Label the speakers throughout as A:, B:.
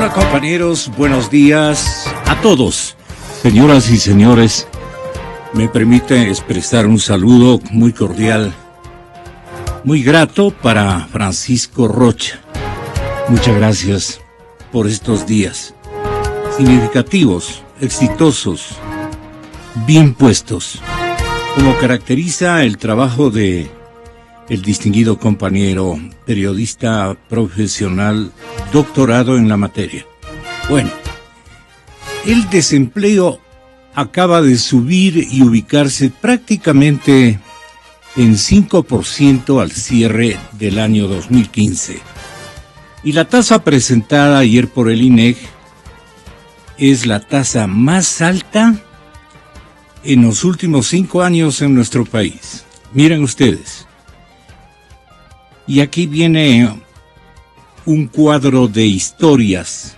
A: Hola compañeros, buenos días a todos. Señoras y señores, me permite expresar un saludo muy cordial, muy grato para Francisco Rocha. Muchas gracias por estos días significativos, exitosos, bien puestos, como caracteriza el trabajo de el distinguido compañero, periodista profesional, doctorado en la materia. Bueno, el desempleo acaba de subir y ubicarse prácticamente en 5% al cierre del año 2015. Y la tasa presentada ayer por el INEC es la tasa más alta en los últimos 5 años en nuestro país. Miren ustedes. Y aquí viene un cuadro de historias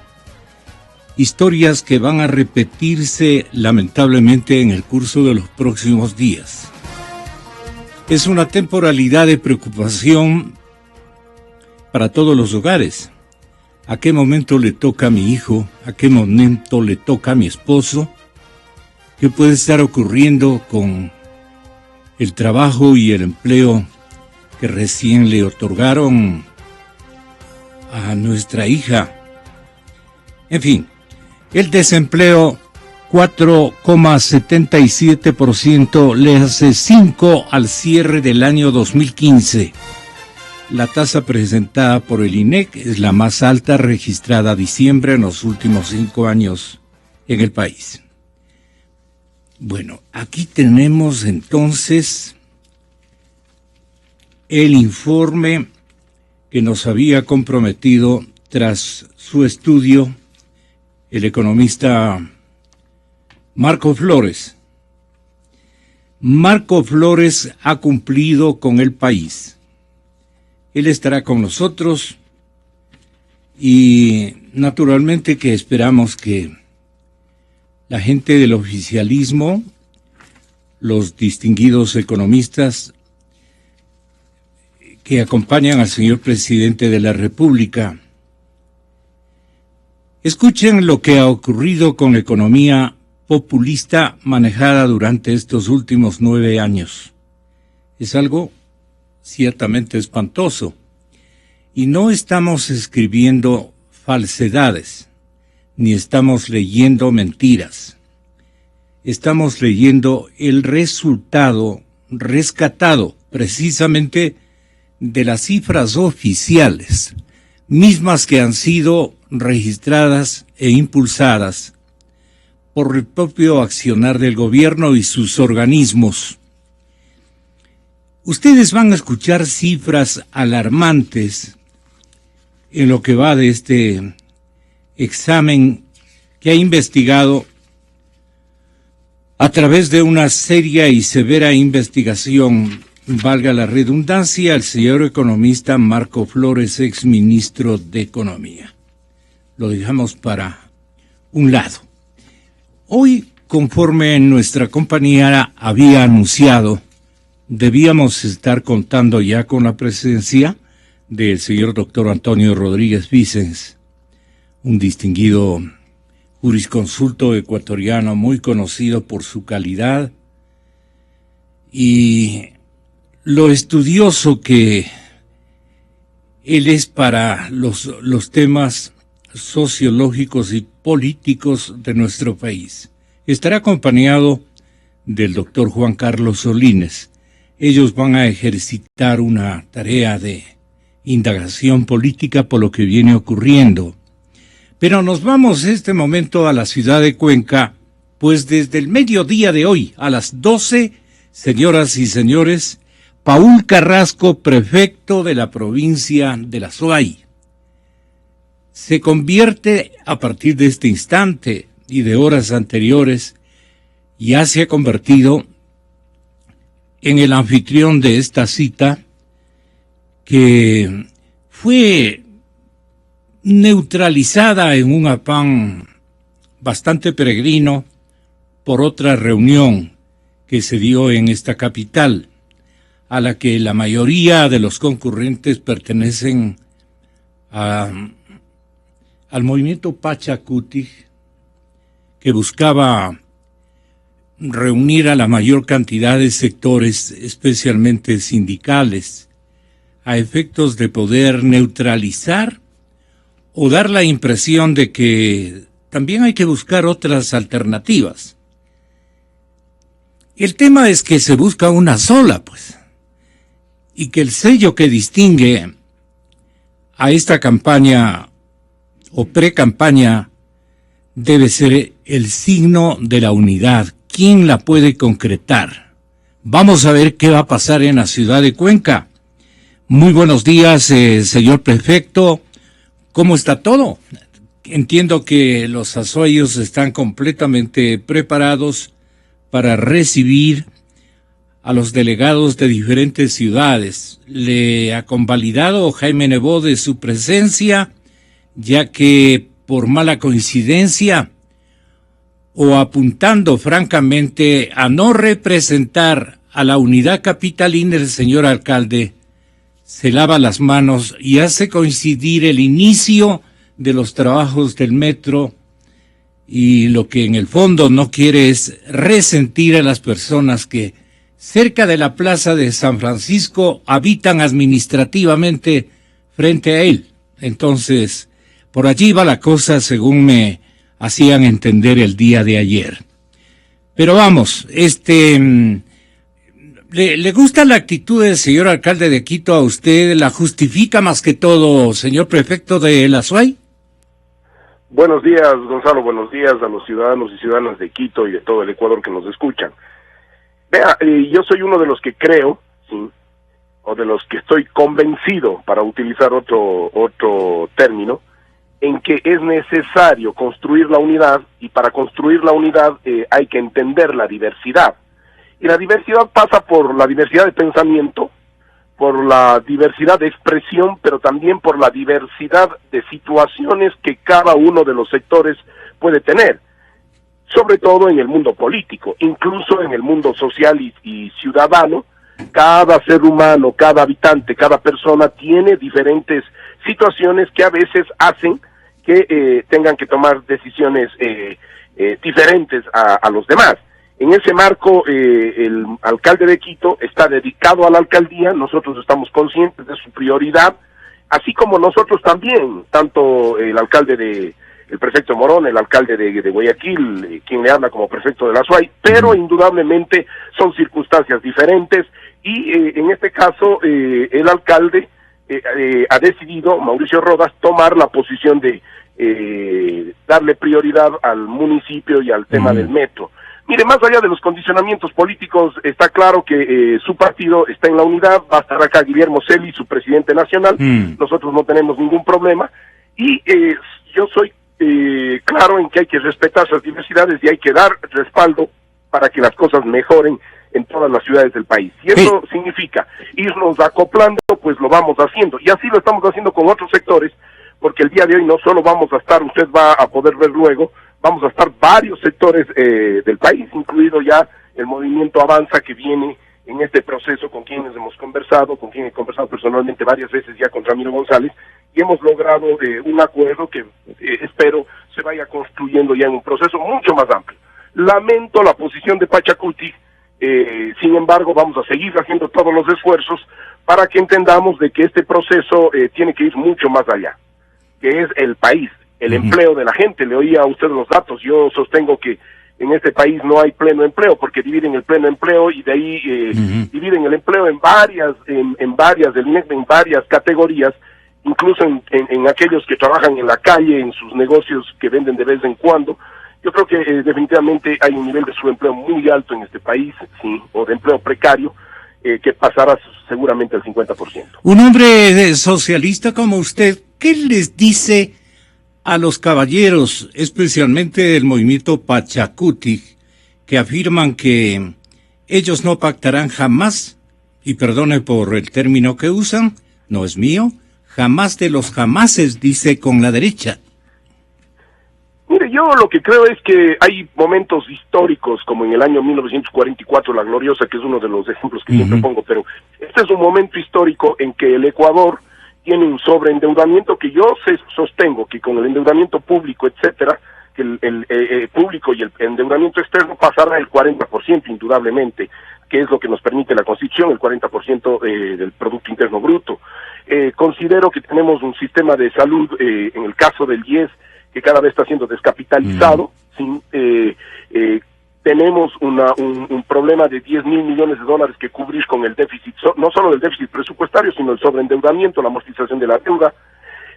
A: que van a repetirse lamentablemente en el curso de los próximos días. Es una temporalidad de preocupación para todos los hogares. ¿A qué momento le toca a mi hijo? ¿A qué momento le toca a mi esposo? ¿Qué puede estar ocurriendo con el trabajo y el empleo que recién le otorgaron a nuestra hija? En fin, el desempleo 4,77%, le hace 5 al cierre del año 2015. La tasa presentada por el INEC es la más alta registrada a diciembre en los últimos 5 años en el país. Bueno, aquí tenemos entonces el informe que nos había comprometido tras su estudio el economista Marco Flores. Marco Flores ha cumplido con el país. Él estará con nosotros y naturalmente que esperamos que la gente del oficialismo, los distinguidos economistas que acompañan al señor presidente de la República, escuchen lo que ha ocurrido con la economía populista manejada durante estos últimos 9 años. Es algo ciertamente espantoso. Y no estamos escribiendo falsedades, ni estamos leyendo mentiras. Estamos leyendo el resultado rescatado precisamente de las cifras oficiales, mismas que han sido registradas e impulsadas por el propio accionar del gobierno y sus organismos. Ustedes van a escuchar cifras alarmantes en lo que va de este examen que ha investigado a través de una seria y severa investigación, valga la redundancia, el señor economista Marco Flores, exministro de Economía. Lo dejamos para un lado. Hoy, conforme nuestra compañera había anunciado, debíamos estar contando ya con la presencia del señor doctor Antonio Rodríguez Vicens, un distinguido jurisconsulto ecuatoriano muy conocido por su calidad y lo estudioso que él es para los temas sociológicos y políticos de nuestro país. Estará acompañado del doctor Juan Carlos Solines. Ellos van a ejercitar una tarea de indagación política por lo que viene ocurriendo. Pero nos vamos este momento a la ciudad de Cuenca, pues desde el mediodía de hoy a las 12, señoras y señores, Paul Carrasco, prefecto de la provincia de la Suay, se convierte a partir de este instante y de horas anteriores, ya se ha convertido en el anfitrión de esta cita que fue neutralizada en un afán bastante peregrino por otra reunión que se dio en esta capital, a la que la mayoría de los concurrentes pertenecen a al movimiento Pachacuti, que buscaba reunir a la mayor cantidad de sectores, especialmente sindicales, a efectos de poder neutralizar o dar la impresión de que también hay que buscar otras alternativas. El tema es que se busca una sola, pues, y que el sello que distingue a esta campaña o pre-campaña debe ser el signo de la unidad. ¿Quién la puede concretar? Vamos a ver qué va a pasar en la ciudad de Cuenca. Muy buenos días, señor prefecto. ¿Cómo está todo? Entiendo que los azuayos están completamente preparados para recibir a los delegados de diferentes ciudades. ¿Le ha convalidado Jaime Nebot su presencia, ya que por mala coincidencia o apuntando francamente a no representar a la unidad capitalina, el señor alcalde se lava las manos y hace coincidir el inicio de los trabajos del metro, y lo que en el fondo no quiere es resentir a las personas que cerca de la plaza de San Francisco habitan administrativamente frente a él? Entonces, por allí va la cosa, según me hacían entender el día de ayer. Pero vamos, ¿le gusta la actitud del señor alcalde de Quito a usted? ¿La justifica más que todo, señor prefecto de la SUAY?
B: Buenos días, Gonzalo, buenos días a los ciudadanos y ciudadanas de Quito y de todo el Ecuador que nos escuchan. Vea, yo soy uno de los que creo, ¿sí?, o de los que estoy convencido, para utilizar otro término, en que es necesario construir la unidad, y para construir la unidad hay que entender la diversidad. Y la diversidad pasa por la diversidad de pensamiento, por la diversidad de expresión, pero también por la diversidad de situaciones que cada uno de los sectores puede tener, sobre todo en el mundo político, incluso en el mundo social y ciudadano. Cada ser humano, cada habitante, cada persona tiene diferentes situaciones que a veces hacen que tengan que tomar decisiones diferentes a los demás. En ese marco, el alcalde de Quito está dedicado a la alcaldía. Nosotros estamos conscientes de su prioridad, así como nosotros también, tanto el prefecto Morón, el alcalde de Guayaquil, quien le habla como prefecto de la SUAY, pero indudablemente son circunstancias diferentes, y en este caso el alcalde ha decidido, Mauricio Rodas, tomar la posición de darle prioridad al municipio y al tema del metro. Mire, más allá de los condicionamientos políticos, está claro que su partido está en la unidad. Va a estar acá Guillermo Celi, su presidente nacional. Nosotros no tenemos ningún problema, y yo soy claro en que hay que respetar esas diversidades y hay que dar respaldo para que las cosas mejoren en todas las ciudades del país. Si eso significa irnos acoplando, pues lo vamos haciendo, y así lo estamos haciendo con otros sectores, porque el día de hoy no solo vamos a estar, usted va a poder ver luego, vamos a estar varios sectores del país, incluido ya el movimiento Avanza, que viene en este proceso, con quienes hemos conversado, con quienes he conversado personalmente varias veces ya con Ramiro González, y hemos logrado un acuerdo que espero se vaya construyendo ya en un proceso mucho más amplio. Lamento la posición de Pachacuti, sin embargo vamos a seguir haciendo todos los esfuerzos para que entendamos de que este proceso tiene que ir mucho más allá, que es el país, el empleo de la gente. Le oía a usted los datos. Yo sostengo que en este país no hay pleno empleo, porque dividen el pleno empleo y de ahí dividen el empleo en varias del INEC, en varias categorías, incluso en aquellos que trabajan en la calle, en sus negocios que venden de vez en cuando. Yo creo que definitivamente hay un nivel de subempleo muy alto en este país, sí, o de empleo precario, que pasará seguramente al 50%.
A: Un hombre socialista como usted, ¿qué les dice a los caballeros, especialmente del movimiento Pachacuti, que afirman que ellos no pactarán jamás, y perdone por el término que usan, no es mío, jamás de los jamases, dice, con la derecha?
B: Mire, yo lo que creo es que hay momentos históricos, como en el año 1944, la gloriosa, que es uno de los ejemplos que siempre pongo, pero este es un momento histórico en que el Ecuador tiene un sobreendeudamiento que yo sostengo que con el endeudamiento público, etcétera, que el público y el endeudamiento externo pasará el 40% indudablemente, que es lo que nos permite la Constitución, el 40% del Producto Interno Bruto. Considero que tenemos un sistema de salud, en el caso del IES, que cada vez está siendo descapitalizado. Tenemos un problema de 10.000 millones de dólares que cubrir con el déficit, no solo del déficit presupuestario, sino el sobreendeudamiento, la amortización de la deuda.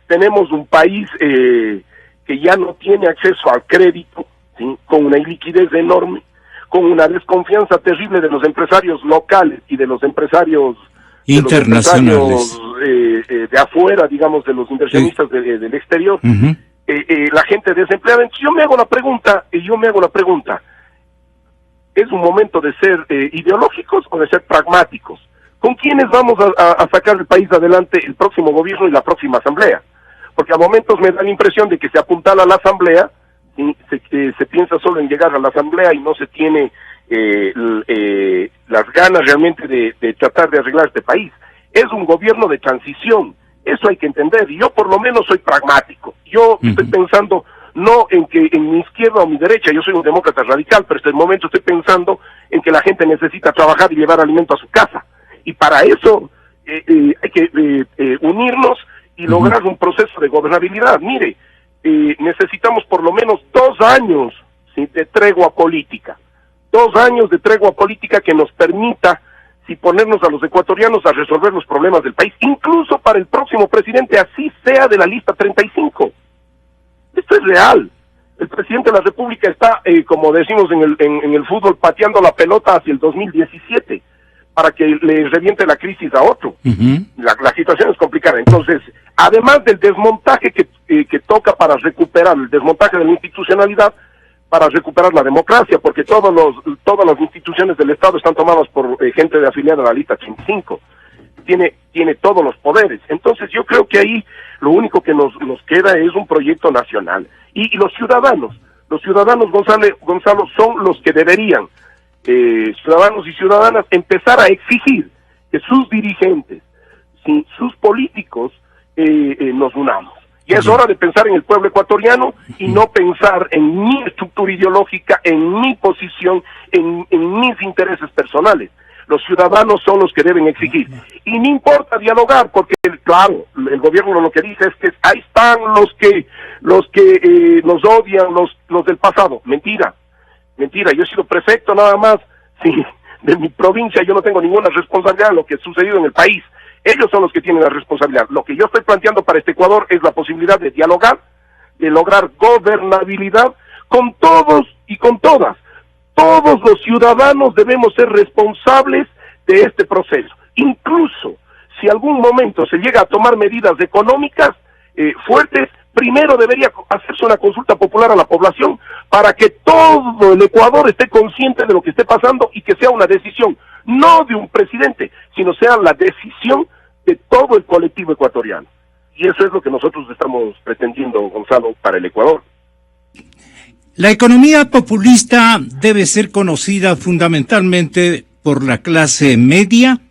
B: Tenemos un país que ya no tiene acceso al crédito, ¿sí?, con una iliquidez enorme, con una desconfianza terrible de los empresarios locales y de los empresarios
A: internacionales,
B: de afuera, digamos, de los inversionistas del exterior.
A: Uh-huh.
B: La gente desempleada. Entonces yo me hago la pregunta, ¿es un momento de ser ideológicos o de ser pragmáticos? ¿Con quiénes vamos a sacar el país adelante el próximo gobierno y la próxima asamblea? Porque a momentos me da la impresión de que se apuntala a la asamblea, ¿sí?, se piensa solo en llegar a la asamblea y no se tiene las ganas realmente de tratar de arreglar este país. Es un gobierno de transición, eso hay que entender, y yo por lo menos soy pragmático. Yo estoy pensando no en que en mi izquierda o mi derecha, yo soy un demócrata radical, pero en este momento estoy pensando en que la gente necesita trabajar y llevar alimento a su casa, y para eso hay que unirnos y lograr un proceso de gobernabilidad. Mire, necesitamos por lo menos 2 años, ¿sí?, de tregua política. 2 años de tregua política que nos permita, si ponernos a los ecuatorianos a resolver los problemas del país, incluso para el próximo presidente, así sea de la lista 35. Esto es real. El presidente de la República está, como decimos en el fútbol, pateando la pelota hacia el 2017 para que le reviente la crisis a otro. Uh-huh. La situación es complicada. Entonces, además del desmontaje que toca para recuperar, el desmontaje de la institucionalidad, para recuperar la democracia, porque todas las instituciones del Estado están tomadas por gente de afiliada a la lista 35. Tiene todos los poderes. Entonces yo creo que ahí lo único que nos queda es un proyecto nacional. Y los ciudadanos, Gonzalo, son los que deberían, ciudadanos y ciudadanas, empezar a exigir que sus dirigentes, sus políticos, nos unamos. Y es hora de pensar en el pueblo ecuatoriano y no pensar en mi estructura ideológica, en mi posición, en mis intereses personales. Los ciudadanos son los que deben exigir. Y no importa dialogar, porque, claro, el gobierno lo que dice es que ahí están los que nos odian, los del pasado. Mentira. Yo he sido prefecto nada más, sí, de mi provincia. Yo no tengo ninguna responsabilidad en lo que ha sucedido en el país. Ellos son los que tienen la responsabilidad. Lo que yo estoy planteando para este Ecuador es la posibilidad de dialogar, de lograr gobernabilidad con todos y con todas. Todos los ciudadanos debemos ser responsables de este proceso. Incluso si algún momento se llega a tomar medidas económicas fuertes, primero debería hacerse una consulta popular a la población para que todo el Ecuador esté consciente de lo que esté pasando y que sea una decisión, no de un presidente, sino sea la decisión de todo el colectivo ecuatoriano. Y eso es lo que nosotros estamos pretendiendo, Gonzalo, para el Ecuador.
A: La economía populista debe ser conocida fundamentalmente por la clase media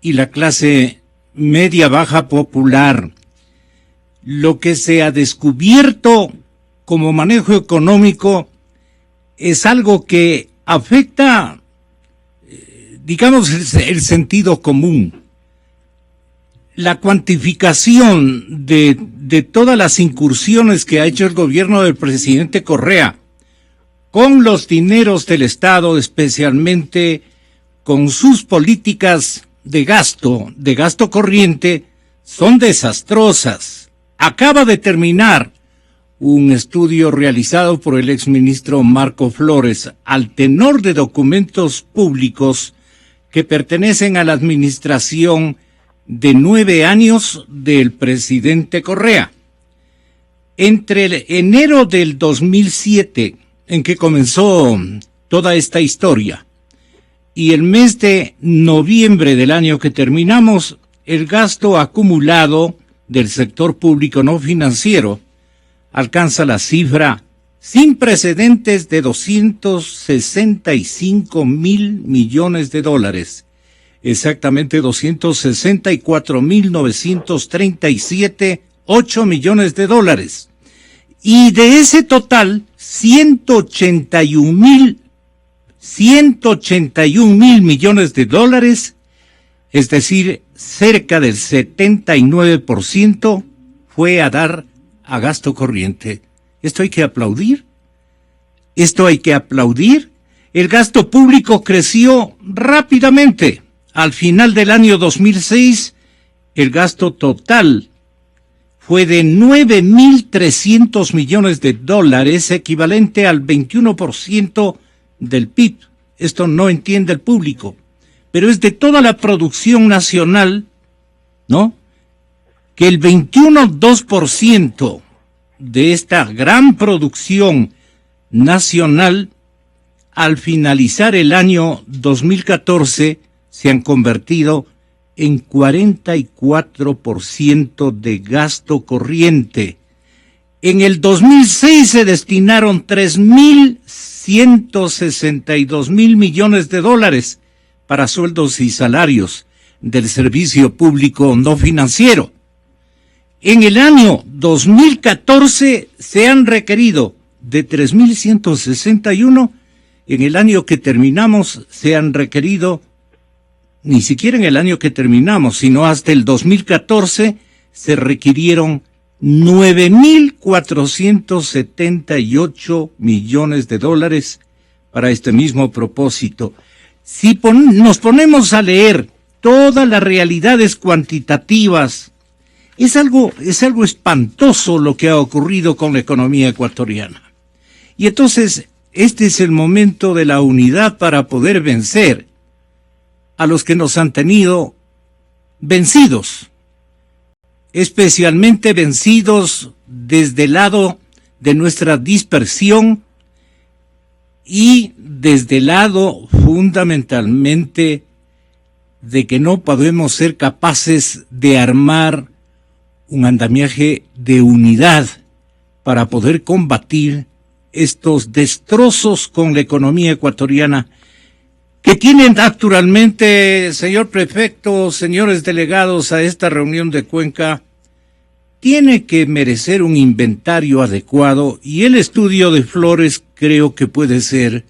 A: y la clase media-baja popular. Lo que se ha descubierto como manejo económico es algo que afecta, digamos, el sentido común. La cuantificación de todas las incursiones que ha hecho el gobierno del presidente Correa con los dineros del Estado, especialmente con sus políticas de gasto corriente, son desastrosas. Acaba de terminar un estudio realizado por el exministro Marco Flores al tenor de documentos públicos que pertenecen a la administración de 9 años del presidente Correa. Entre enero del 2007, en que comenzó toda esta historia, y el mes de noviembre del año que terminamos, el gasto acumulado del sector público no financiero alcanza la cifra sin precedentes de $265 mil millones. exactamente 264,937,8 millones de dólares. Y de ese total, 181,000 millones de dólares, es decir, cerca del 79%, fue a dar a gasto corriente. ¿Esto hay que aplaudir? ¿Esto hay que aplaudir? El gasto público creció rápidamente. Al final del año 2006, el gasto total fue de 9,300 millones de dólares, equivalente al 21% del PIB. Esto no entiende el público, pero es de toda la producción nacional, ¿no? Que el 21,2% de esta gran producción nacional, al finalizar el año 2014, se han convertido en 44% de gasto corriente. En el 2006 se destinaron 3,162,000 millones de dólares para sueldos y salarios del servicio público no financiero. En el año 2014 se han requerido de 3,161, en el año que terminamos se han requerido, ni siquiera en el año que terminamos, sino hasta el 2014, se requirieron 9,478 millones de dólares para este mismo propósito. Si nos ponemos a leer todas las realidades cuantitativas, es algo espantoso lo que ha ocurrido con la economía ecuatoriana. Y entonces, este es el momento de la unidad para poder vencer a los que nos han tenido vencidos, especialmente vencidos desde el lado de nuestra dispersión y desde el lado fundamentalmente de que no podemos ser capaces de armar un andamiaje de unidad para poder combatir estos destrozos con la economía ecuatoriana que tienen naturalmente, señor prefecto, señores delegados a esta reunión de Cuenca, tiene que merecer un inventario adecuado y el estudio de Flores creo que puede ser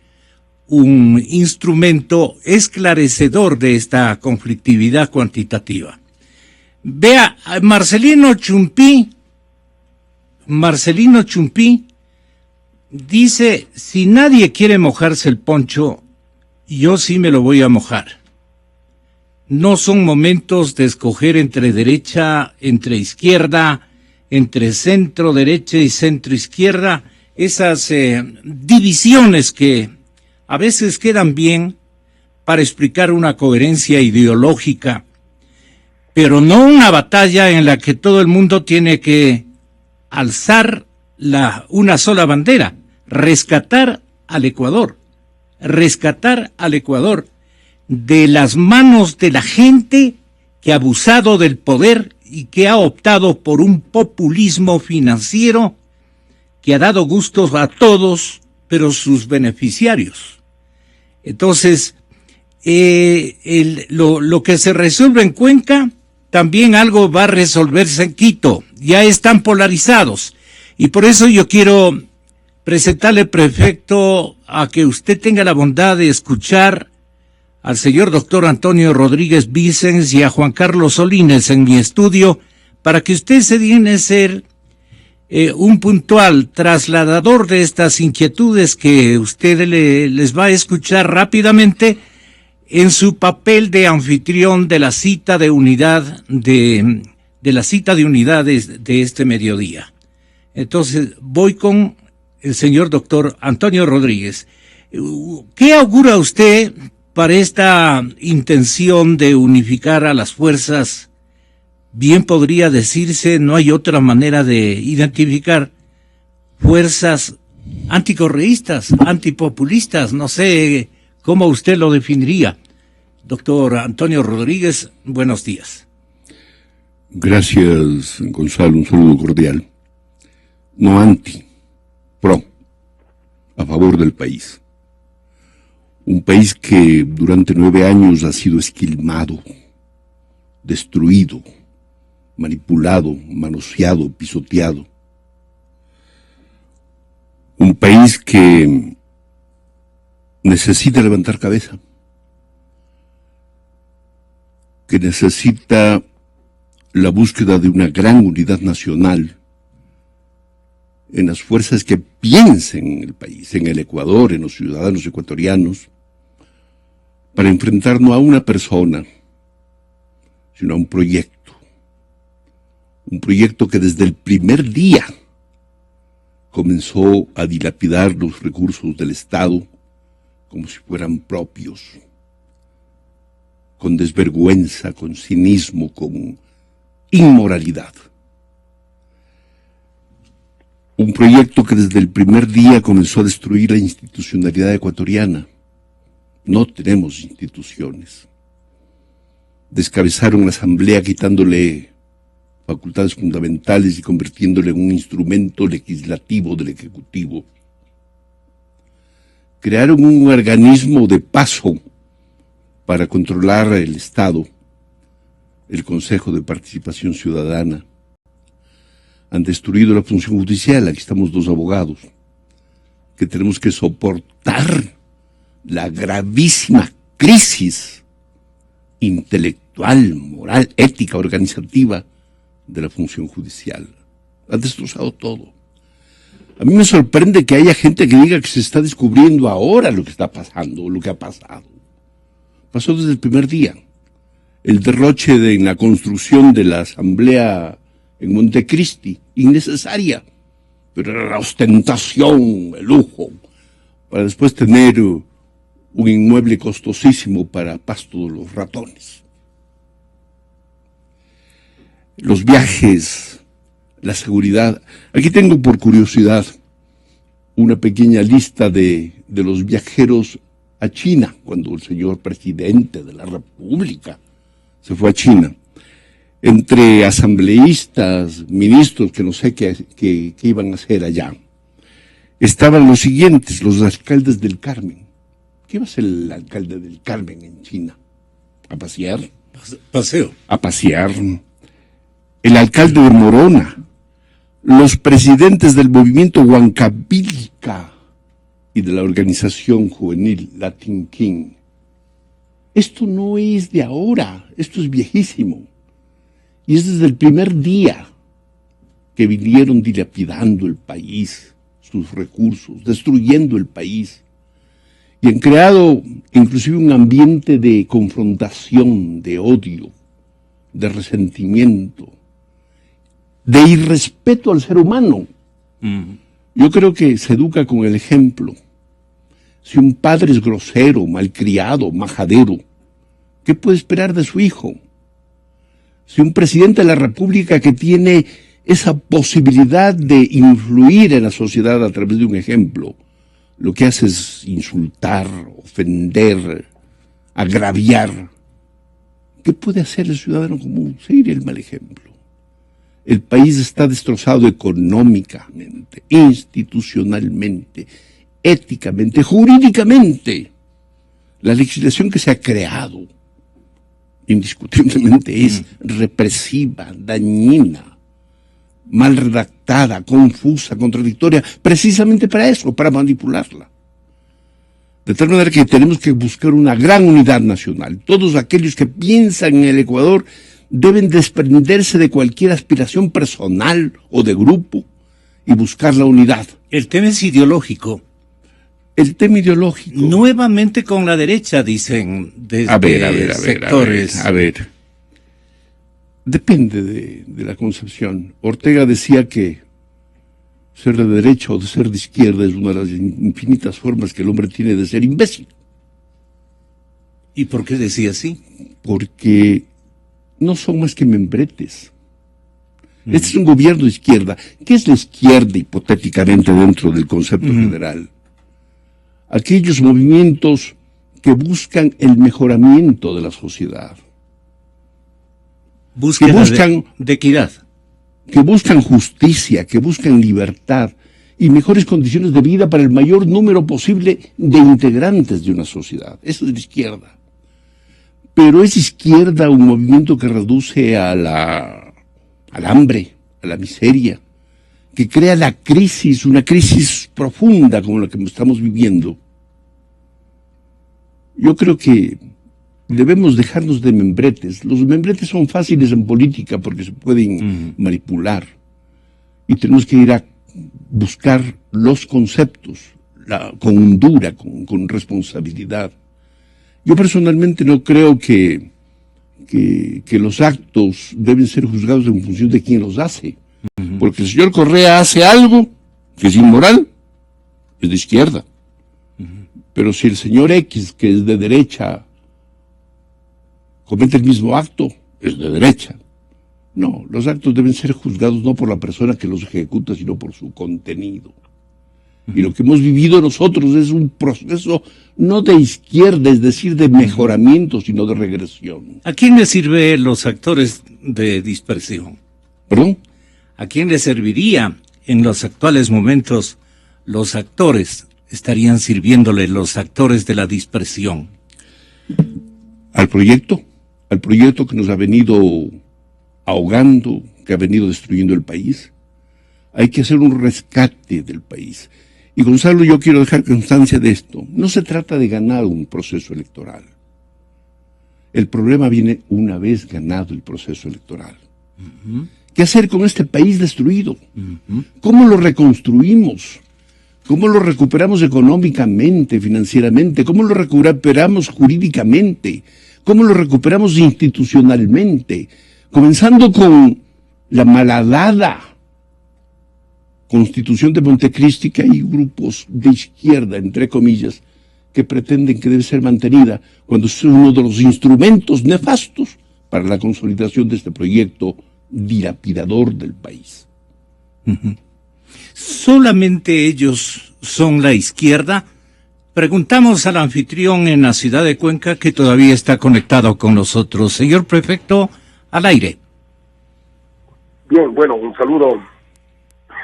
A: un instrumento esclarecedor de esta conflictividad cuantitativa. Vea, Marcelino Chumpí dice, si nadie quiere mojarse el poncho, yo sí me lo voy a mojar. No son momentos de escoger entre derecha, entre izquierda, entre centro derecha y centro izquierda, esas divisiones que a veces quedan bien para explicar una coherencia ideológica, pero no una batalla en la que todo el mundo tiene que alzar una sola bandera, rescatar al Ecuador de las manos de la gente que ha abusado del poder y que ha optado por un populismo financiero que ha dado gustos a todos, pero sus beneficiarios. Entonces, lo que se resuelve en Cuenca, también algo va a resolverse en Quito. Ya están polarizados. Y por eso yo quiero presentarle, prefecto, a que usted tenga la bondad de escuchar al señor doctor Antonio Rodríguez Vicens y a Juan Carlos Solines en mi estudio, para que usted se digne a ser un puntual trasladador de estas inquietudes que usted les va a escuchar rápidamente en su papel de anfitrión de la cita de unidad de la cita de unidades de este mediodía. Entonces, voy con el señor doctor Antonio Rodríguez. ¿Qué augura usted para esta intención de unificar a las fuerzas? Bien podría decirse, no hay otra manera de identificar fuerzas anticorreístas, antipopulistas, no sé cómo usted lo definiría. Doctor Antonio Rodríguez, buenos días.
C: Gracias, Gonzalo, un saludo cordial. No anti, pro, a favor del país. Un país que durante 9 años ha sido esquilmado, destruido, manipulado, manoseado, pisoteado. Un país que necesita levantar cabeza, que necesita la búsqueda de una gran unidad nacional en las fuerzas que piensen en el país, en el Ecuador, en los ciudadanos ecuatorianos, para enfrentar no a una persona, sino a un proyecto que desde el primer día comenzó a dilapidar los recursos del Estado como si fueran propios, con desvergüenza, con cinismo, con inmoralidad. Un proyecto que desde el primer día comenzó a destruir la institucionalidad ecuatoriana. No tenemos instituciones. Descabezaron la Asamblea quitándole facultades fundamentales y convirtiéndole en un instrumento legislativo del Ejecutivo. Crearon un organismo de paso para controlar el Estado, el Consejo de Participación Ciudadana. Han destruido la función judicial. Aquí estamos 2 abogados que tenemos que soportar la gravísima crisis intelectual, moral, ética, organizativa de la función judicial. Ha destrozado todo. A mí me sorprende que haya gente que diga que se está descubriendo ahora lo que está pasando, lo que ha pasado. Pasó desde el primer día. El derroche en la construcción de la Asamblea en Montecristi, innecesaria, pero era la ostentación, el lujo, para después tener un inmueble costosísimo para pasto de los ratones. Los viajes, la seguridad. Aquí tengo por curiosidad una pequeña lista de los viajeros a China, cuando el señor presidente de la República se fue a China. Entre asambleístas, ministros, que no sé qué iban a hacer allá, estaban los siguientes, los alcaldes del Carmen. ¿Qué iba a hacer el alcalde del Carmen en China? ¿A pasear?
A: Paseo.
C: A pasear. El alcalde de Morona, los presidentes del movimiento Huancavelica y de la organización juvenil Latin King. Esto no es de ahora, esto es viejísimo. Y es desde el primer día que vinieron dilapidando el país, sus recursos, destruyendo el país. Y han creado inclusive un ambiente de confrontación, de odio, de resentimiento, de irrespeto al ser humano. Yo creo que se educa con el ejemplo. Si un padre es grosero, malcriado, majadero, ¿qué puede esperar de su hijo? Si un presidente de la República que tiene esa posibilidad de influir en la sociedad a través de un ejemplo, lo que hace es insultar, ofender, agraviar, ¿qué puede hacer el ciudadano común? Seguir el mal ejemplo. El país está destrozado económicamente, institucionalmente, éticamente, jurídicamente. La legislación que se ha creado indiscutiblemente es represiva, dañina, mal redactada, confusa, contradictoria, precisamente para eso, para manipularla. De tal manera que tenemos que buscar una gran unidad nacional. Todos aquellos que piensan en el Ecuador deben desprenderse de cualquier aspiración personal o de grupo y buscar la unidad.
A: El tema es ideológico.
C: El tema ideológico.
A: Nuevamente con la derecha, dicen, desde sectores.
C: A ver. Depende de la concepción. Ortega decía que ser de derecha o de ser de izquierda es una de las infinitas formas que el hombre tiene de ser imbécil.
A: ¿Y por qué decía así?
C: Porque no son más que membretes. Este es un gobierno de izquierda. ¿Qué es la izquierda hipotéticamente dentro del concepto general? Aquellos movimientos que buscan el mejoramiento de la sociedad.
A: Búsqueda de equidad.
C: Que buscan justicia, que buscan libertad y mejores condiciones de vida para el mayor número posible de integrantes de una sociedad. Eso es la izquierda. Pero es izquierda un movimiento que reduce al hambre, a la miseria, que crea la crisis, una crisis profunda como la que estamos viviendo. Yo creo que debemos dejarnos de membretes. Los membretes son fáciles en política porque se pueden manipular. Y tenemos que ir a buscar los conceptos con hondura, con responsabilidad. Yo personalmente no creo que los actos deben ser juzgados en función de quién los hace. Porque el señor Correa hace algo que es inmoral, es de izquierda. Pero si el señor X, que es de derecha, comete el mismo acto, es de derecha. No, los actos deben ser juzgados no por la persona que los ejecuta, sino por su contenido. Y lo que hemos vivido nosotros es un proceso no de izquierda, es decir, de mejoramiento, sino de regresión.
A: ¿A quién le sirven los actores de dispersión?
C: ¿Perdón?
A: ¿A quién le serviría en los actuales momentos los actores? Estarían sirviéndole los actores de la dispersión.
C: Al proyecto que nos ha venido ahogando, que ha venido destruyendo el país. Hay que hacer un rescate del país. Y Gonzalo, yo quiero dejar constancia de esto. No se trata de ganar un proceso electoral. El problema viene una vez ganado el proceso electoral. ¿Qué hacer con este país destruido? ¿Cómo lo reconstruimos? ¿Cómo lo recuperamos económicamente, financieramente? ¿Cómo lo recuperamos jurídicamente? ¿Cómo lo recuperamos institucionalmente? Comenzando con la malhadada Constitución de Montecristi, que hay grupos de izquierda, entre comillas, que pretenden que debe ser mantenida cuando es uno de los instrumentos nefastos para la consolidación de este proyecto dilapidador del país.
A: ¿Solamente ellos son la izquierda? Preguntamos al anfitrión en la ciudad de Cuenca, que todavía está conectado con nosotros. Señor prefecto, al aire.
B: Bien, bueno, un saludo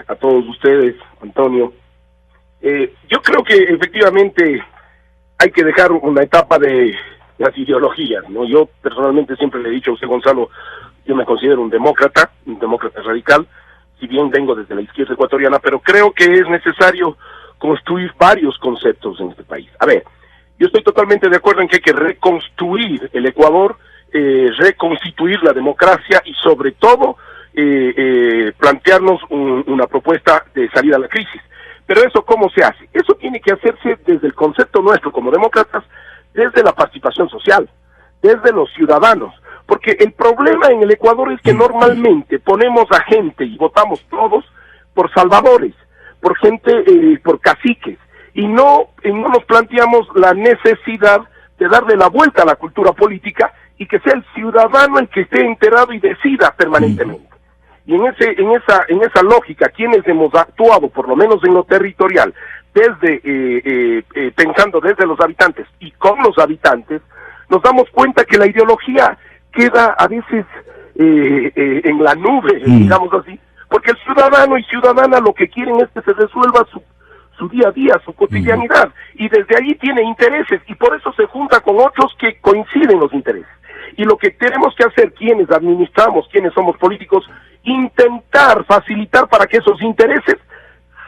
B: a todos ustedes, Antonio. Yo creo que efectivamente hay que dejar una etapa de las ideologías, ¿no? Yo personalmente siempre le he dicho a usted, Gonzalo, yo me considero un demócrata radical, si bien vengo desde la izquierda ecuatoriana, pero creo que es necesario construir varios conceptos en este país. A ver, yo estoy totalmente de acuerdo en que hay que reconstruir el Ecuador, reconstituir la democracia y sobre todo plantearnos una propuesta de salida a la crisis. Pero eso, ¿cómo se hace? Eso tiene que hacerse desde el concepto nuestro como demócratas, desde la participación social, desde los ciudadanos. Porque el problema en el Ecuador es que normalmente ponemos a gente y votamos todos por salvadores, por gente, por caciques, y no nos planteamos la necesidad de darle la vuelta a la cultura política y que sea el ciudadano el que esté enterado y decida permanentemente. Y en esa lógica, quienes hemos actuado, por lo menos en lo territorial, desde pensando desde los habitantes y con los habitantes, nos damos cuenta que la ideología queda a veces en la nube, digamos así, porque el ciudadano y ciudadana lo que quieren es que se resuelva su día a día, su cotidianidad, y desde allí tiene intereses, y por eso se junta con otros que coinciden los intereses. Y lo que tenemos que hacer quienes administramos, quienes somos políticos, intentar facilitar para que esos intereses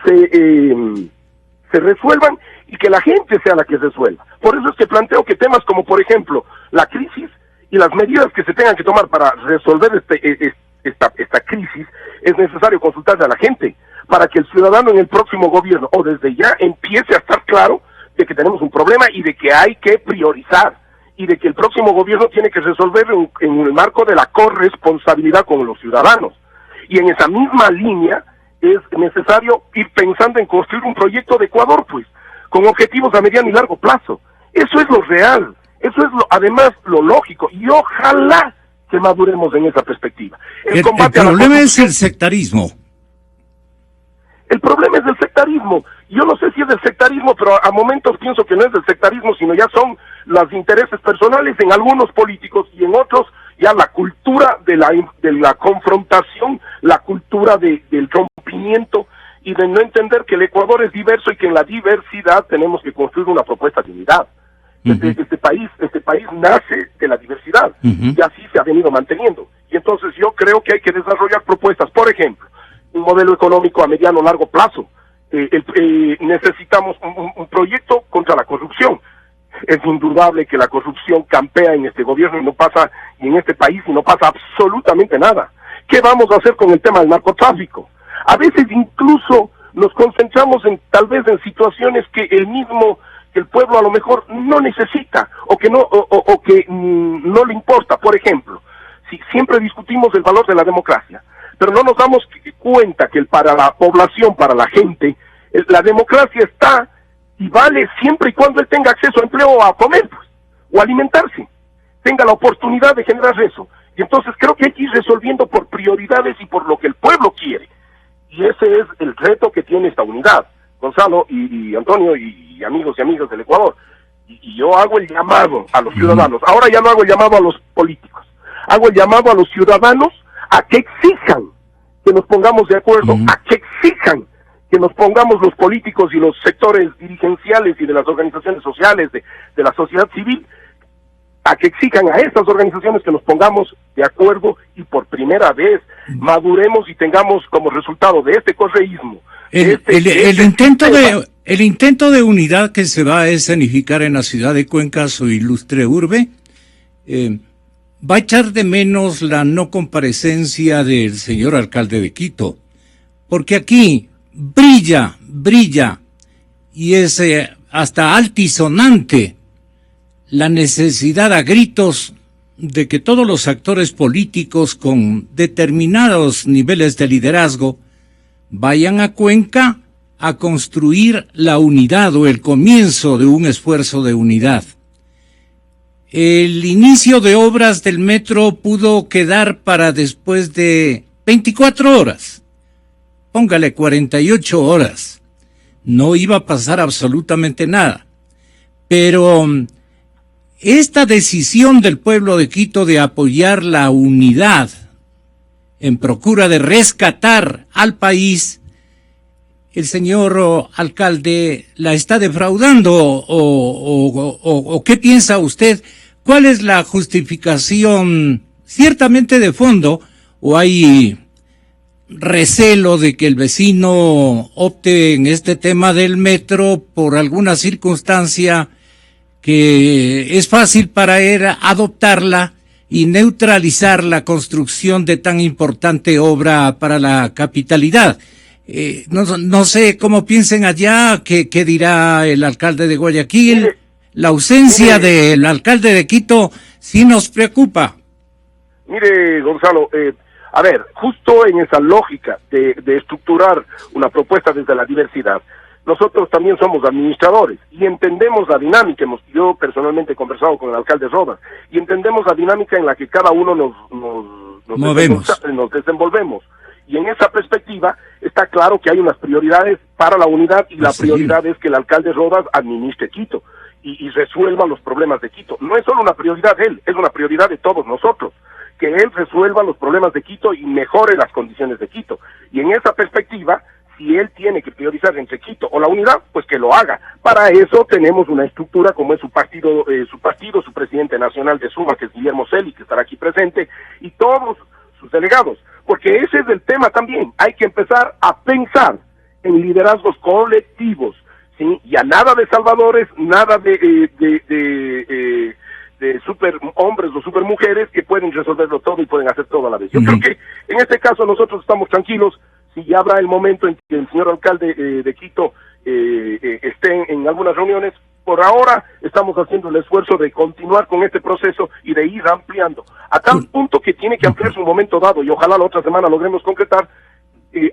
B: se resuelvan y que la gente sea la que resuelva. Por eso es que planteo que temas como, por ejemplo, la crisis y las medidas que se tengan que tomar para resolver esta crisis, es necesario consultarle a la gente, para que el ciudadano en el próximo gobierno, o desde ya, empiece a estar claro de que tenemos un problema y de que hay que priorizar, y de que el próximo gobierno tiene que resolverlo en el marco de la corresponsabilidad con los ciudadanos. Y en esa misma línea es necesario ir pensando en construir un proyecto de Ecuador, pues, con objetivos a mediano y largo plazo. Eso es lo real, eso es además lo lógico, y ojalá que maduremos en esa perspectiva.
A: El problema es el sectarismo.
B: El problema es el sectarismo. Yo no sé si es del sectarismo, pero a momentos pienso que no es del sectarismo, sino ya son los intereses personales en algunos políticos y en otros ya la cultura de la confrontación, la cultura del rompimiento y de no entender que el Ecuador es diverso y que en la diversidad tenemos que construir una propuesta de unidad. Este país nace de la diversidad y así se ha venido manteniendo. Y entonces yo creo que hay que desarrollar propuestas, por ejemplo, un modelo económico a mediano o largo plazo. Necesitamos un proyecto contra la corrupción. Es indudable que la corrupción campea en este gobierno y en este país y no pasa absolutamente nada. ¿Qué vamos a hacer con el tema del narcotráfico? A veces incluso nos concentramos tal vez en situaciones que el pueblo a lo mejor no necesita o que no le importa. Por ejemplo, si siempre discutimos el valor de la democracia, pero no nos damos cuenta que para la población, para la gente, la democracia está y vale siempre y cuando él tenga acceso a empleo o a comer, pues, o alimentarse, tenga la oportunidad de generar eso. Y entonces creo que hay que ir resolviendo por prioridades y por lo que el pueblo quiere. Y ese es el reto que tiene esta unidad. Gonzalo y Antonio y amigos y amigas del Ecuador. Y yo hago el llamado a los ciudadanos. Ahora ya no hago el llamado a los políticos. Hago el llamado a los ciudadanos a que exijan que nos pongamos de acuerdo, a que exijan que nos pongamos los políticos y los sectores dirigenciales y de las organizaciones sociales, de la sociedad civil, a que exijan a estas organizaciones que nos pongamos de acuerdo y por primera vez maduremos y tengamos como resultado de este correísmo.
A: El intento de unidad que se va a escenificar en la ciudad de Cuenca, su ilustre urbe, va a echar de menos la no comparecencia del señor alcalde de Quito, porque aquí brilla, y es hasta altisonante la necesidad a gritos de que todos los actores políticos con determinados niveles de liderazgo vayan a Cuenca a construir la unidad o el comienzo de un esfuerzo de unidad. El inicio de obras del metro pudo quedar para después de 24 horas. Póngale 48 horas. No iba a pasar absolutamente nada. Pero esta decisión del pueblo de Quito de apoyar la unidad en procura de rescatar al país, el señor alcalde la está defraudando o ¿qué piensa usted? ¿Cuál es la justificación ciertamente de fondo o hay recelo de que el vecino opte en este tema del metro por alguna circunstancia que es fácil para él adoptarla y neutralizar la construcción de tan importante obra para la capitalidad? No sé cómo piensen allá, qué dirá el alcalde de Guayaquil. La ausencia del alcalde de Quito sí nos preocupa.
B: Mire, Gonzalo, a ver, justo en esa lógica de estructurar una propuesta desde la diversidad, nosotros también somos administradores y entendemos la dinámica. Yo personalmente he conversado con el alcalde Rodas y entendemos la dinámica en la que cada uno nos desenvolvemos. Y en esa perspectiva está claro que hay unas prioridades para la unidad y la prioridad es que el alcalde Rodas administre Quito y resuelva los problemas de Quito. No es solo una prioridad de él, es una prioridad de todos nosotros, que él resuelva los problemas de Quito y mejore las condiciones de Quito. Y en esa perspectiva, si él tiene que priorizar entre Quito o la unidad, pues que lo haga. Para eso tenemos una estructura como es su partido, su presidente nacional de Suma, que es Guillermo Celi, que estará aquí presente, y todos sus delegados, porque ese es el tema también. Hay que empezar a pensar en liderazgos colectivos, ¿sí? Ya nada de salvadores, nada de superhombres o supermujeres que pueden resolverlo todo y pueden hacer todo a la vez. Yo creo que en este caso nosotros estamos tranquilos. Si ya habrá el momento en que el señor alcalde de Quito esté en algunas reuniones, por ahora estamos haciendo el esfuerzo de continuar con este proceso y de ir ampliando, a tal punto que tiene que ampliarse un momento dado, y ojalá la otra semana logremos concretar,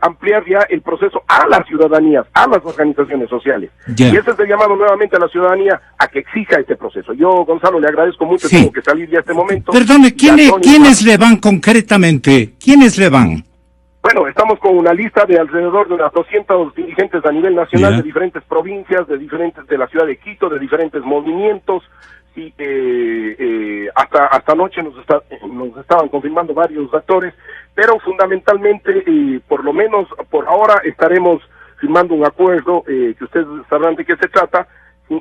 B: ampliar ya el proceso a las ciudadanías, a las organizaciones sociales. Y ese es el llamado nuevamente a la ciudadanía a que exija este proceso. Yo, Gonzalo, le agradezco mucho, tengo que salir ya este momento.
A: Perdone, ¿quiénes le van concretamente? ¿Quiénes le van?
B: Bueno, estamos con una lista de alrededor de unas 200 dirigentes a nivel nacional de diferentes provincias, de la ciudad de Quito, de diferentes movimientos. Sí, hasta anoche nos estaban confirmando varios actores, pero fundamentalmente, por lo menos por ahora, estaremos firmando un acuerdo que ustedes sabrán de qué se trata,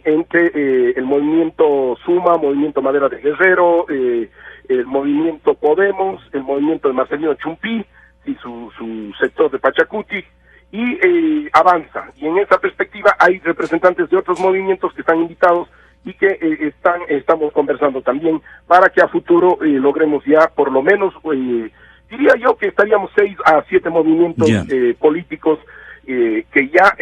B: entre el movimiento Suma, movimiento Madera de Guerrero, el movimiento Podemos, el movimiento de Marcelino Chumpí y su sector de Pachacuti, y Avanza. Y en esa perspectiva hay representantes de otros movimientos que están invitados y que estamos conversando también para que a futuro logremos ya por lo menos, diría yo que estaríamos 6 a 7 movimientos políticos que ya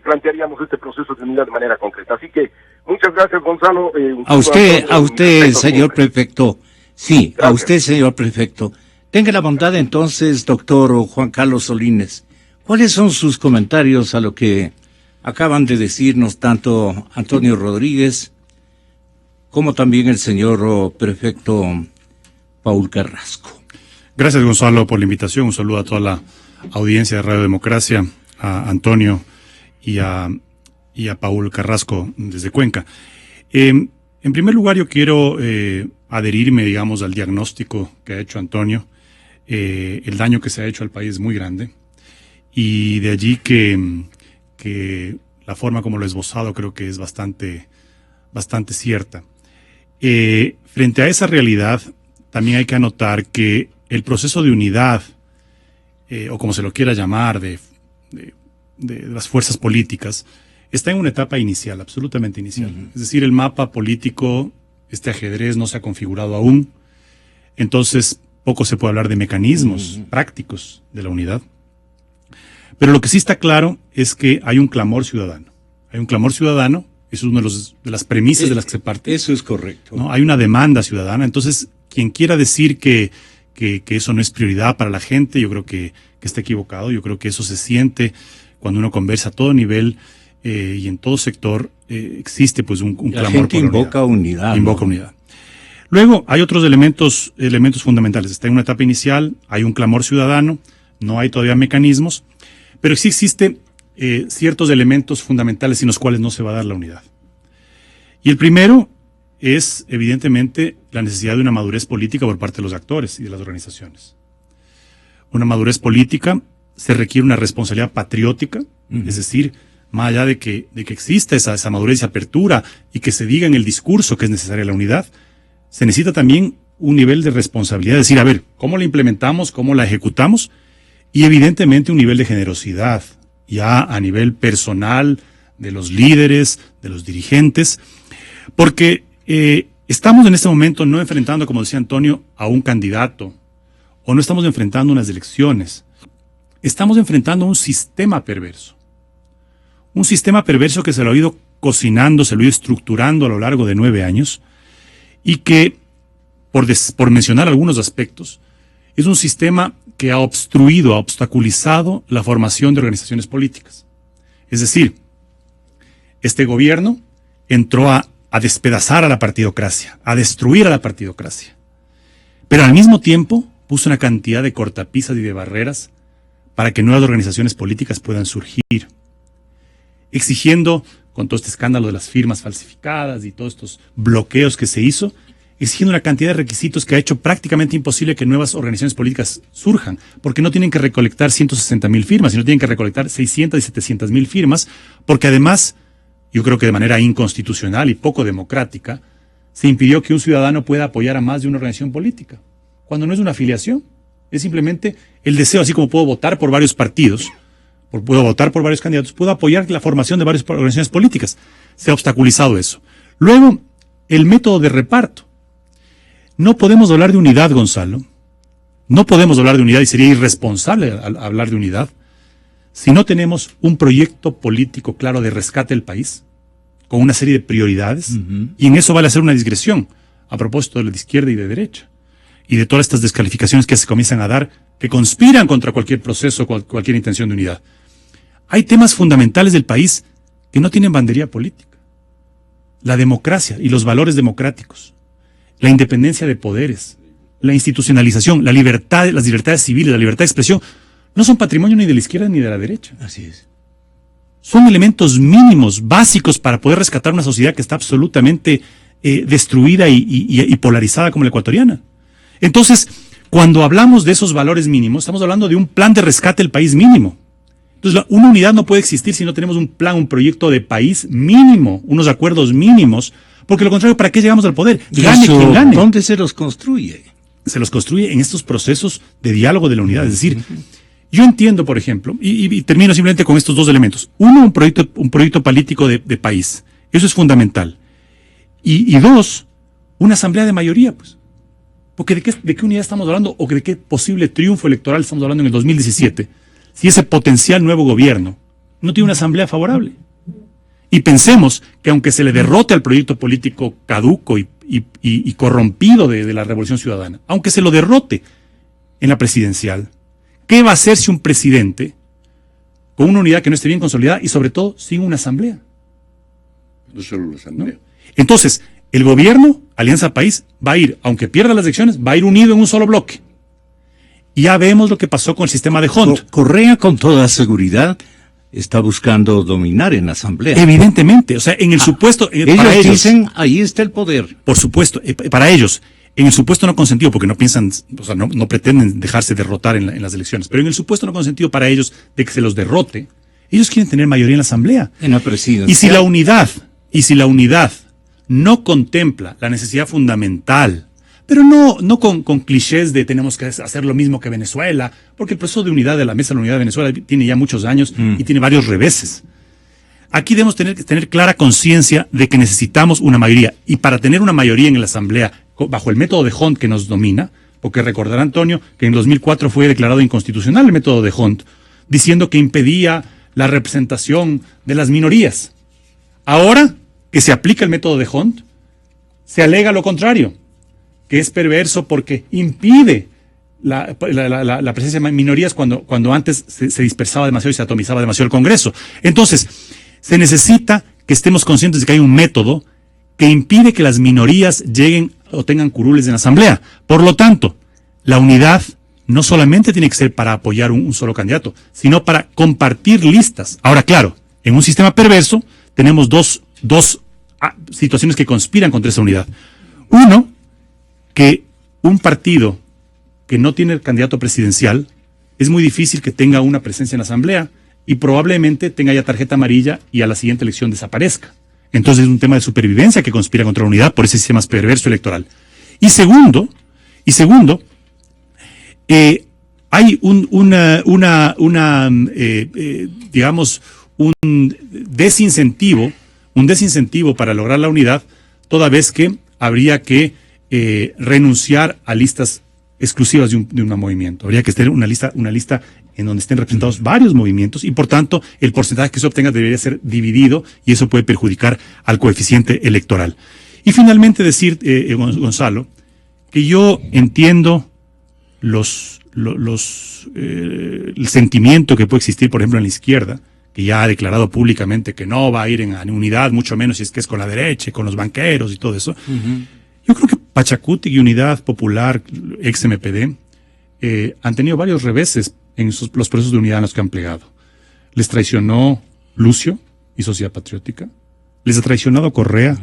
B: plantearíamos este proceso de unidad de manera concreta. Así que muchas gracias, Gonzalo.
A: A usted, señor prefecto. Sí, gracias. A usted, señor prefecto. Tenga la bondad entonces, doctor Juan Carlos Solínez. ¿Cuáles son sus comentarios a lo que acaban de decirnos tanto Antonio Rodríguez como también el señor prefecto Paul Carrasco?
D: Gracias, Gonzalo, por la invitación. Un saludo a toda la audiencia de Radio Democracia, a Antonio y a Paul Carrasco desde Cuenca. En primer lugar, yo quiero adherirme, digamos, al diagnóstico que ha hecho Antonio. El daño que se ha hecho al país es muy grande, y de allí que la forma como lo he esbozado creo que es bastante cierta. Frente a esa realidad, también hay que anotar que el proceso de unidad, o como se lo quiera llamar, de las fuerzas políticas, está en una etapa inicial, absolutamente inicial. Es decir, el mapa político, este ajedrez no se ha configurado aún, entonces poco se puede hablar de mecanismos prácticos de la unidad. Pero lo que sí está claro es que hay un clamor ciudadano. Hay un clamor ciudadano, eso es una de las premisas de las que se parte.
A: Eso es correcto.
D: ¿No? Hay una demanda ciudadana, entonces quien quiera decir que eso no es prioridad para la gente, yo creo que está equivocado. Yo creo que eso se siente cuando uno conversa a todo nivel y en todo sector. Existe pues un clamor por unidad. La gente
A: invoca unidad.
D: Invoca unidad. Luego hay otros elementos fundamentales. Está en una etapa inicial, hay un clamor ciudadano, no hay todavía mecanismos, pero sí existen ciertos elementos fundamentales sin los cuales no se va a dar la unidad. Y el primero es, evidentemente, la necesidad de una madurez política por parte de los actores y de las organizaciones. Una madurez política se requiere una responsabilidad patriótica, es decir, más allá de que exista esa madurez y apertura y que se diga en el discurso que es necesaria la unidad, se necesita también un nivel de responsabilidad, es decir, a ver, ¿cómo la implementamos? ¿Cómo la ejecutamos? Y evidentemente un nivel de generosidad, ya a nivel personal, de los líderes, de los dirigentes, porque estamos en este momento no enfrentando, como decía Antonio, a un candidato, o no estamos enfrentando unas elecciones, estamos enfrentando un sistema perverso. Un sistema perverso que se lo ha ido cocinando, se lo ha ido estructurando a lo largo de 9 años, y que, por mencionar algunos aspectos, es un sistema que ha obstruido, ha obstaculizado la formación de organizaciones políticas. Es decir, este gobierno entró a despedazar a la partidocracia, a destruir a la partidocracia, pero al mismo tiempo puso una cantidad de cortapisas y de barreras para que nuevas organizaciones políticas puedan surgir, exigiendo, con todo este escándalo de las firmas falsificadas y todos estos bloqueos que se hizo, exigiendo una cantidad de requisitos que ha hecho prácticamente imposible que nuevas organizaciones políticas surjan, porque no tienen que recolectar 160,000 firmas, sino tienen que recolectar 600 y 700,000 firmas, porque además, yo creo que de manera inconstitucional y poco democrática, se impidió que un ciudadano pueda apoyar a más de una organización política, cuando no es una afiliación, es simplemente el deseo, así como puedo votar por varios partidos, puedo votar por varios candidatos, puedo apoyar la formación de varias organizaciones políticas. Se ha obstaculizado eso. Luego, el método de reparto. No podemos hablar de unidad, Gonzalo. No podemos hablar de unidad y sería irresponsable hablar de unidad si no tenemos un proyecto político claro de rescate del país, con una serie de prioridades, y en eso vale hacer una digresión a propósito de la izquierda y de derecha, y de todas estas descalificaciones que se comienzan a dar, que conspiran contra cualquier proceso, cualquier intención de unidad. Hay temas fundamentales del país que no tienen bandería política. La democracia y los valores democráticos, la independencia de poderes, la institucionalización, las libertades civiles, la libertad de expresión, no son patrimonio ni de la izquierda ni de la derecha.
A: Así es.
D: Son elementos mínimos, básicos para poder rescatar una sociedad que está absolutamente destruida y polarizada como la ecuatoriana. Entonces, cuando hablamos de esos valores mínimos, estamos hablando de un plan de rescate del país mínimo, Entonces, una unidad no puede existir si no tenemos un plan, un proyecto de país mínimo, unos acuerdos mínimos, porque lo contrario, ¿para qué llegamos al poder? Gane quien gane.
A: ¿Dónde se los construye?
D: Se los construye en estos procesos de diálogo de la unidad. Es decir, yo entiendo, por ejemplo, y termino simplemente con estos dos elementos. Uno, un proyecto político de país. Eso es fundamental. Y dos, una asamblea de mayoría, pues. Porque ¿de qué unidad estamos hablando o de qué posible triunfo electoral estamos hablando en el 2017? Si ese potencial nuevo gobierno no tiene una asamblea favorable. Y pensemos que aunque se le derrote al proyecto político caduco y corrompido de la Revolución Ciudadana, aunque se lo derrote en la presidencial, ¿qué va a hacer si un presidente con una unidad que no esté bien consolidada y sobre todo sin una asamblea?
C: No solo la asamblea.
D: ¿No? Entonces, el gobierno, Alianza País, va a ir, aunque pierda las elecciones, va a ir unido en un solo bloque. Y ya vemos lo que pasó con el sistema de Hunt.
A: Correa, con toda seguridad, está buscando dominar en la Asamblea.
D: Evidentemente, o sea, en el supuesto...
A: Ellos dicen, ahí está el poder.
D: Por supuesto, para ellos, en el supuesto no consentido, porque no piensan, o sea, no pretenden dejarse derrotar en las elecciones, pero en el supuesto no consentido para ellos de que se los derrote, ellos quieren tener mayoría en la Asamblea.
A: En la presidencia.
D: Y si la unidad no contempla la necesidad fundamental, pero no con clichés de tenemos que hacer lo mismo que Venezuela, porque el proceso de unidad de la Mesa de la Unidad de Venezuela tiene ya muchos años y tiene varios reveses. Aquí debemos tener clara conciencia de que necesitamos una mayoría, y para tener una mayoría en la Asamblea, bajo el método de Hunt que nos domina, porque recordará Antonio que en 2004 fue declarado inconstitucional el método de Hunt, diciendo que impedía la representación de las minorías. Ahora que se aplica el método de Hunt, se alega lo contrario, que es perverso porque impide la presencia de minorías cuando antes se dispersaba demasiado y se atomizaba demasiado el Congreso. Entonces, se necesita que estemos conscientes de que hay un método que impide que las minorías lleguen o tengan curules en la Asamblea. Por lo tanto, la unidad no solamente tiene que ser para apoyar un solo candidato, sino para compartir listas. Ahora, claro, en un sistema perverso tenemos dos situaciones que conspiran contra esa unidad. Uno, que un partido que no tiene candidato presidencial es muy difícil que tenga una presencia en la Asamblea y probablemente tenga ya tarjeta amarilla y a la siguiente elección desaparezca. Entonces es un tema de supervivencia que conspira contra la unidad por ese sistema perverso electoral. Y segundo, hay digamos, un desincentivo para lograr la unidad, toda vez que habría que renunciar a listas exclusivas de un movimiento. Habría que tener una lista en donde estén representados varios movimientos y por tanto el porcentaje que se obtenga debería ser dividido y eso puede perjudicar al coeficiente electoral. Y finalmente decir, Gonzalo, que yo entiendo el sentimiento que puede existir, por ejemplo, en la izquierda, que ya ha declarado públicamente que no va a ir en unidad, mucho menos si es que es con la derecha, con los banqueros y todo eso. Yo creo que Pachacuti y Unidad Popular, ex MPD, han tenido varios reveses en los procesos de unidad en los que han plegado. Les traicionó Lucio y Sociedad Patriótica, les ha traicionado Correa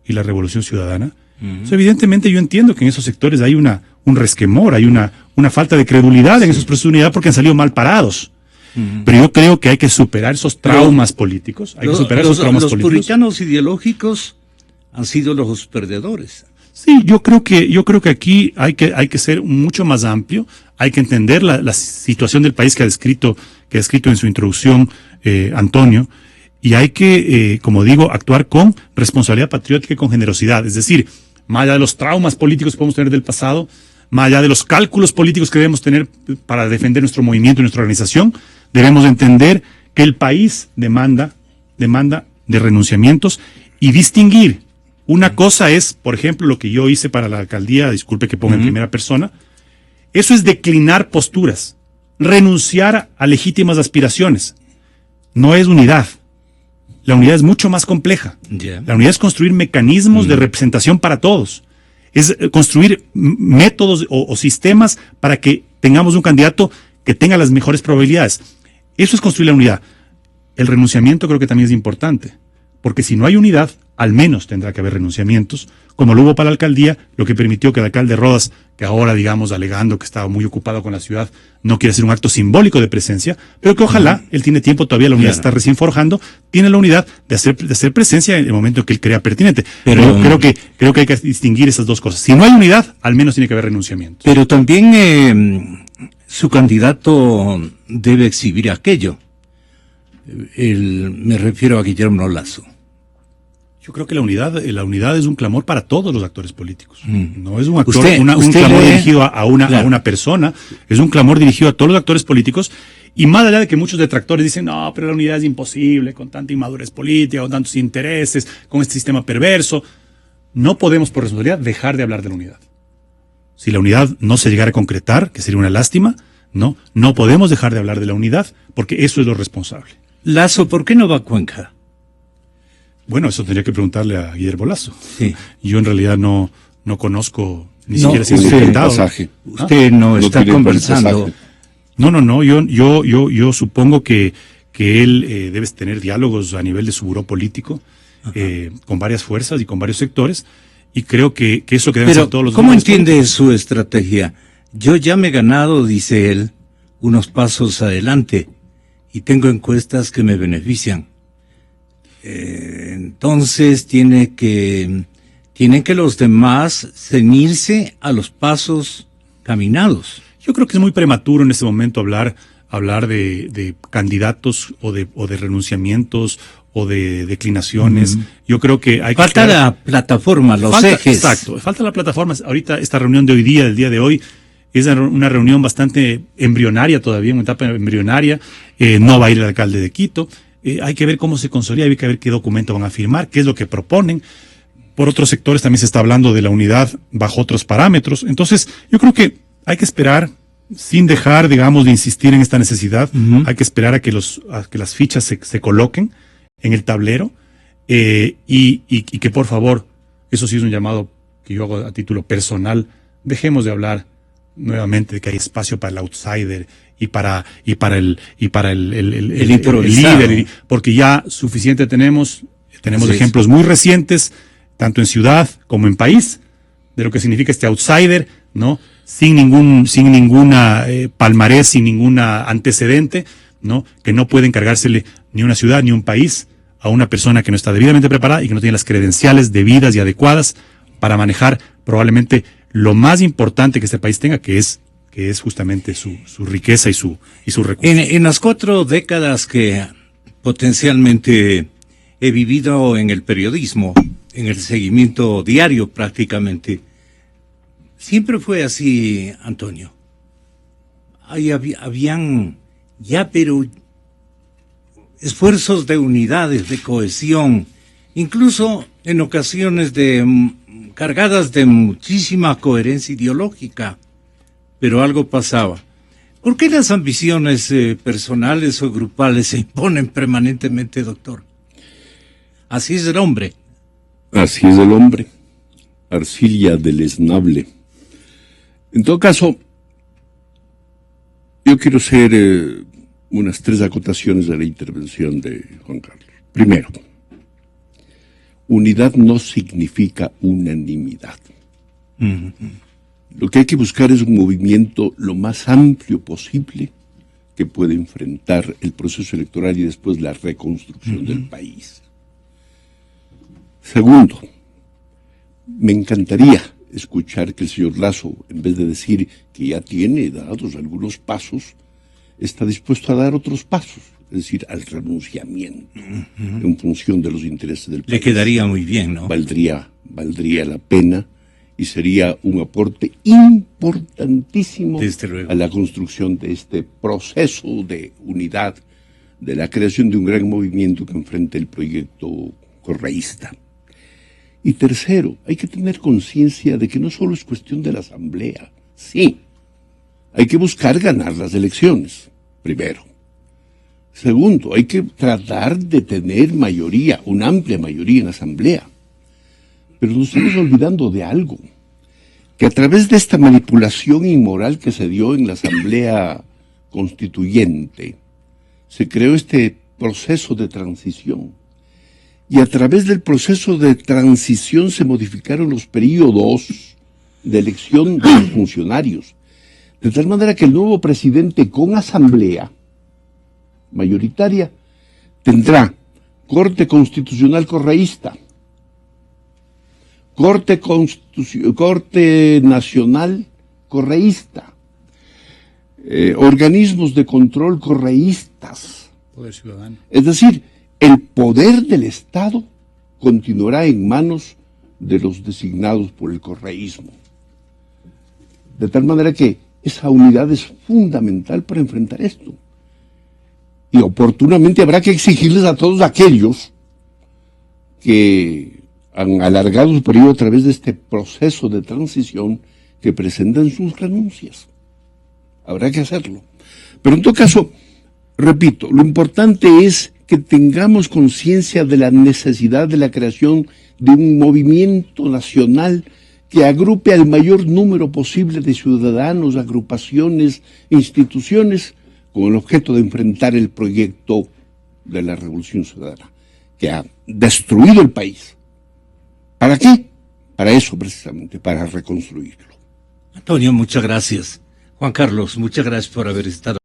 D: y la Revolución Ciudadana. Entonces, evidentemente yo entiendo que en esos sectores hay un resquemor, hay una falta de credulidad en esos procesos de unidad porque han salido mal parados. Pero yo creo que hay que superar esos traumas políticos. Los
A: puritanos ideológicos han sido los perdedores.
D: Sí, yo creo que aquí hay que ser mucho más amplio, hay que entender la situación del país que ha descrito en su introducción Antonio, y hay que, como digo, actuar con responsabilidad patriótica y con generosidad. Es decir, más allá de los traumas políticos que podemos tener del pasado, más allá de los cálculos políticos que debemos tener para defender nuestro movimiento y nuestra organización, debemos entender que el país demanda de renunciamientos y distinguir. Una cosa es, por ejemplo, lo que yo hice para la alcaldía, disculpe que ponga en primera persona, eso es declinar posturas, renunciar a legítimas aspiraciones. No es unidad. La unidad es mucho más compleja. La unidad es construir mecanismos de representación para todos. Es construir métodos o sistemas para que tengamos un candidato que tenga las mejores probabilidades. Eso es construir la unidad. El renunciamiento creo que también es importante, porque si no hay unidad, al menos tendrá que haber renunciamientos, como lo hubo para la alcaldía, lo que permitió que el alcalde Rodas, que ahora, digamos, alegando que estaba muy ocupado con la ciudad, no quiere hacer un acto simbólico de presencia, pero que ojalá, él tiene tiempo todavía, la unidad está recién forjando, tiene la unidad de hacer presencia en el momento que él crea pertinente. Pero yo creo que hay que distinguir esas dos cosas. Si no hay unidad, al menos tiene que haber renunciamientos.
A: Pero también su candidato debe exhibir aquello. Me refiero a Guillermo Lasso.
D: Yo creo que la unidad es un clamor para todos los actores políticos. No es un
A: Usted
D: clamor dirigido a una persona, es un clamor dirigido a todos los actores políticos. Y más allá de que muchos detractores dicen, no, pero la unidad es imposible, con tanta inmadurez política, con tantos intereses, con este sistema perverso, no podemos por responsabilidad dejar de hablar de la unidad. Si la unidad no se llegara a concretar, que sería una lástima, no podemos dejar de hablar de la unidad, porque eso es lo responsable.
A: Lasso, ¿por qué no va a Cuenca?
D: Bueno, eso tendría que preguntarle a Guillermo Lasso.
A: Sí.
D: Yo en realidad no conozco ni
A: No,
D: siquiera si es
A: usted-
D: inventado.
A: Usted no está
C: tiene
A: conversando.
C: pasaje.
D: No, yo supongo que él debe tener diálogos a nivel de su buró político con varias fuerzas y con varios sectores, y creo que eso que deben
A: Pero,
D: hacer todos los
A: ¿cómo
D: gobiernos
A: entiende
D: políticos.
A: su estrategia? Yo ya me he ganado, dice él, unos pasos adelante y tengo encuestas que me benefician. Entonces tienen que los demás ceñirse a los pasos caminados.
D: Yo creo que es muy prematuro en este momento hablar de candidatos o de renunciamientos o de declinaciones. Yo creo que hay que
A: Falta la plataforma, los ejes.
D: Exacto, falta la plataforma. Ahorita esta reunión de hoy día, del día de hoy, es una reunión bastante embrionaria todavía, una etapa embrionaria. No va a ir el alcalde de Quito. Hay que ver cómo se consolida, hay que ver qué documento van a firmar, qué es lo que proponen. Por otros sectores también se está hablando de la unidad bajo otros parámetros. Entonces, yo creo que hay que esperar, sin dejar, digamos, de insistir en esta necesidad. Hay que esperar a que las fichas se coloquen en el tablero y que, por favor, eso sí es un llamado que yo hago a título personal, dejemos de hablar nuevamente de que hay espacio para el outsider y para el
A: improvisado.
D: líder, porque ya suficiente tenemos
A: Así
D: ejemplos muy recientes, tanto en ciudad como en país, de lo que significa este outsider, ¿no? Sin ninguna palmarés, sin ninguna antecedente, ¿no? Que no puede encargársele ni una ciudad ni un país a una persona que no está debidamente preparada y que no tiene las credenciales debidas y adecuadas para manejar probablemente lo más importante que este país tenga, que es justamente su riqueza y su recurso.
A: En las 4 décadas que potencialmente he vivido en el periodismo, en el seguimiento diario prácticamente, siempre fue así, Antonio. Habían ya, pero esfuerzos de unidades, de cohesión, incluso en ocasiones cargadas de muchísima coherencia ideológica, pero algo pasaba. ¿Por qué las ambiciones personales o grupales se imponen permanentemente, doctor? Así es el hombre.
C: Así es el hombre. Arcilla deleznable. En todo caso, yo quiero hacer unas 3 acotaciones de la intervención de Juan Carlos. Primero, unidad no significa unanimidad. Lo que hay que buscar es un movimiento lo más amplio posible que pueda enfrentar el proceso electoral y después la reconstrucción del país. Segundo, me encantaría escuchar que el señor Lasso, en vez de decir que ya tiene dados algunos pasos, está dispuesto a dar otros pasos, es decir, al renunciamiento en función de los intereses del país.
A: Le quedaría muy bien, ¿no?
C: Valdría la pena y sería un aporte importantísimo
A: Desde luego.
C: a la construcción de este proceso de unidad, de la creación de un gran movimiento que enfrente el proyecto correísta. Y tercero, hay que tener conciencia de que no solo es cuestión de la Asamblea. Sí, hay que buscar ganar las elecciones, primero. Segundo, hay que tratar de tener mayoría, una amplia mayoría en la Asamblea. Pero nos estamos olvidando de algo, que a través de esta manipulación inmoral que se dio en la Asamblea Constituyente, se creó este proceso de transición. y a través del proceso de transición se modificaron los periodos de elección de los funcionarios, de tal manera que el nuevo presidente con asamblea mayoritaria tendrá Corte Constitucional Correísta, Corte Nacional Correísta, organismos de control correístas.
D: Poder ciudadano.
C: Es decir, el poder del Estado continuará en manos de los designados por el correísmo. De tal manera que esa unidad es fundamental para enfrentar esto. Y oportunamente habrá que exigirles a todos aquellos que han alargado su periodo a través de este proceso de transición que presenten sus renuncias. Habrá que hacerlo. Pero en todo caso, repito, lo importante es que tengamos conciencia de la necesidad de la creación de un movimiento nacional que agrupe al mayor número posible de ciudadanos, agrupaciones, instituciones, con el objeto de enfrentar el proyecto de la Revolución Ciudadana, que ha destruido el país. ¿Para qué? Para eso precisamente, para reconstruirlo.
A: Antonio, muchas gracias. Juan Carlos, muchas gracias por haber estado.